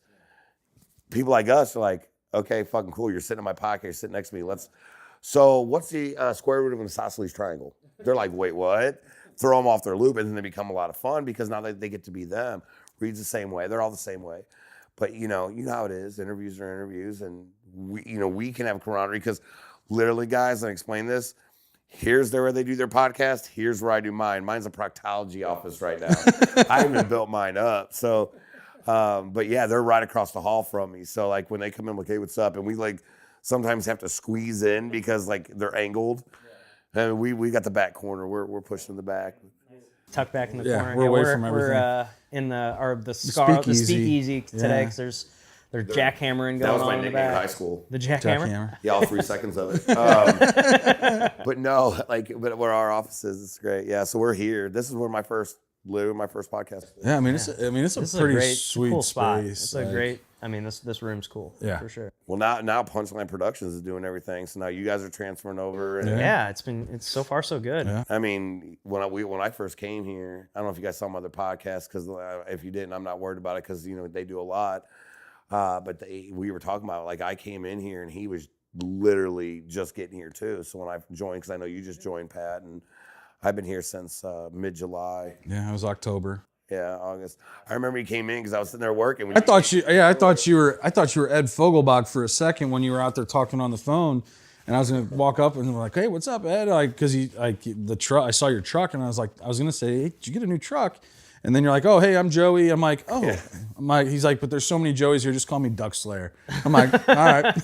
People like us are like, okay, fucking cool, you're sitting in my pocket, you're sitting next to me. So what's the square root of an isosceles triangle? They're like, wait, what? Throw them off their loop, and then they become a lot of fun because now they get to be them. Reed's the same way, they're all the same way. But you know how it is. Interviews are interviews, and we can have camaraderie because literally, guys, and explain this. Here's where they do their podcast. Here's where I do mine. Mine's a proctology office right now. I haven't built mine up. So, but yeah, they're right across the hall from me. So like when they come in, like, hey, what's up? And we like sometimes have to squeeze in because like they're angled. And we got the back corner. We're pushing the back. tucked back in the Yeah, corner. we're away from everything. We're in the speakeasy today because there's jackhammering That going was my on in the nickname in back. high school. The jackhammer. Jackhammer. Yeah, all 3 seconds of it. But no, but where our office is, it's great. Yeah, so we're here. This is where my first podcast. Yeah, I mean, it's a This is pretty a great, sweet cool spot. space. It's a like- great. I mean, this room's cool. Yeah. For sure. Well, now Punchline Productions is doing everything. So now you guys are transferring over. And Yeah, it's so far so good. Yeah. I mean, when I first came here, I don't know if you guys saw my other podcast, because if you didn't, I'm not worried about it, because they do a lot. But we were talking about, like, I came in here and he was literally just getting here too. So when I joined, because I know you just joined, Pat, and I've been here since mid-July. Yeah, it was October. Yeah, August. I remember you came in because I was sitting there working. I thought you were Ed Fogelbach for a second when you were out there talking on the phone, and I was gonna walk up and be like, "Hey, what's up, Ed?" Like, because the truck. I saw your truck, and I was gonna say, "Hey, did you get a new truck?" And then you're like, "Oh, hey, I'm Joey." I'm like, "Oh," he's like, "But there's so many Joeys here. Just call me Duck Slayer." I'm like, "All right."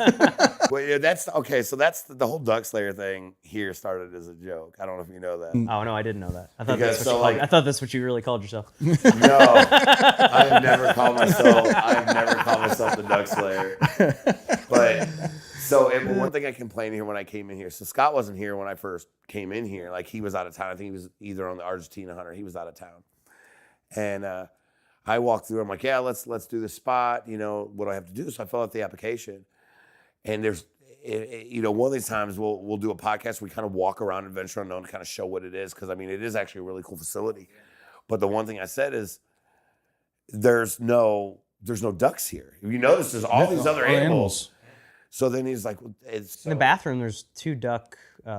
Well, yeah, that's okay. So that's the whole Duck Slayer thing here started as a joke. I don't know if you know that. Oh no, I didn't know that. I thought Because, that's so, what like- I thought that's what you really called yourself. No, I have never called myself the Duck Slayer. But so one thing I complained here when I came in here. So Scott wasn't here when I first came in here. Like, he was out of town. I think he was either on the Argentina hunt or he was out of town. And I walked through. I'm like, yeah, let's do this spot. What do I have to do? So I fill out the application. And there's, one of these times we'll do a podcast. We kind of walk around Adventure Unknown to kind of show what it is, because I mean, it is actually a really cool facility. But the one thing I said is, there's no ducks here. If you notice, there's all these other animals. So then he's like, it's In the bathroom, there's 2 duck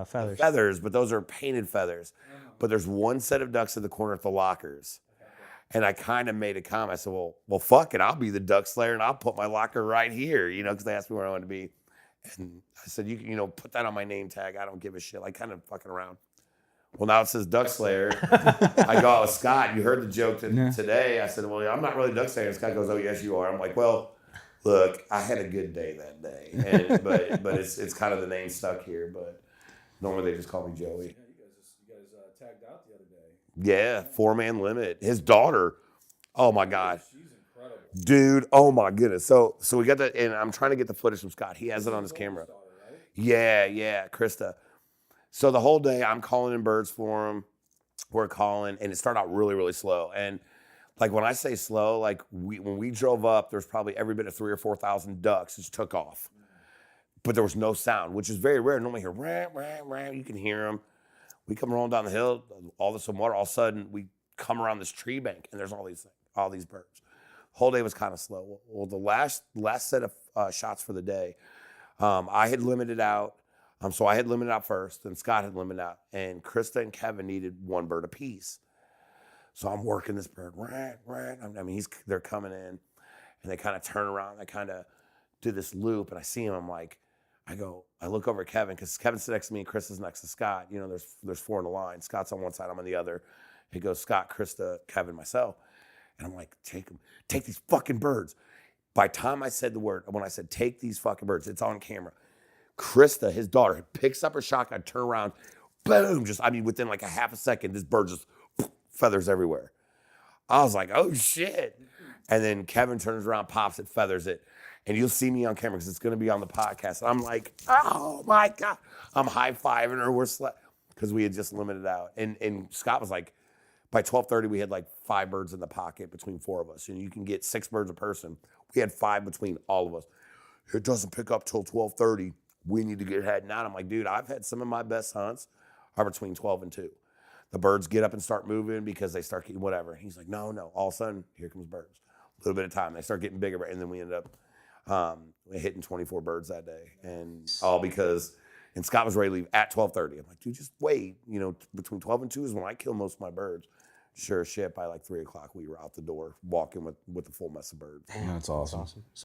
feathers. feathers, but those are painted feathers. But there's one set of ducks in the corner at the lockers. And I kind of made a comment. I said, well, fuck it. I'll be the Duck Slayer, and I'll put my locker right here, because they asked me where I wanted to be. And I said, you can, put that on my name tag. I don't give a shit. Like, kind of fucking around. Well, now it says Duck Slayer. I go out with Scott. You heard the joke today. I said, well, I'm not really Duck Slayer. And Scott goes, oh, yes, you are. I'm like, well, look, I had a good day that day. But it's kind of the name stuck here. But normally they just call me Joey. You guys tagged out the other day. Yeah, 4-man limit. His daughter, oh my God. She's incredible. Dude, oh my goodness. So we got that, and I'm trying to get the footage from Scott. He has it on his camera. Yeah, Krista. So the whole day I'm calling in birds for him. We're calling, and it started out really, really slow. And like, when I say slow, like, when we drove up, there's probably every bit of 3,000 or 4,000 ducks just took off. But there was no sound, which is very rare. Normally you hear ram, ram, ram. You can hear them. We come rolling down the hill, all this water. All of a sudden, we come around this tree bank, and there's all these birds. Whole day was kind of slow. Well, the last set of shots for the day, I had limited out. So I had limited out first, and Scott had limited out, and Krista and Kevin needed 1 bird apiece. So I'm working this bird, I mean, they're coming in, and they kind of turn around, they kind of do this loop, and I see him. I'm like, I look over at Kevin, because Kevin's next to me and Chris is next to Scott. There's 4 in the line. Scott's on one side, I'm on the other. He goes, Scott, Krista, Kevin, myself. And I'm like, take these fucking birds. By the time I said the word, when I said, take these fucking birds, it's on camera. Krista, his daughter, picks up her shotgun, turn around, boom, within like a half a second, this bird just feathers everywhere. I was like, oh shit. And then Kevin turns around, pops it, feathers it. And you'll see me on camera because it's going to be on the podcast. And I'm like, oh my God. I'm high-fiving her. Because we had just limited out. And Scott was like, by 12:30, we had like 5 birds in the pocket between 4 of us. And you can get 6 birds a person. We had 5 between all of us. It doesn't pick up till 12:30. We need to get heading out. I'm like, dude, I've had some of my best hunts are between 12 and 2. The birds get up and start moving because they start getting whatever. And he's like, no. All of a sudden, here comes birds. A little bit of time. They start getting bigger. And then we ended up hitting 24 birds that day. And all because, and Scott was ready to leave at 12:30. I'm like, dude, just wait. Between 12 and 2 is when I kill most of my birds. Sure as shit, by like 3 o'clock, we were out the door walking with a full mess of birds. That's awesome.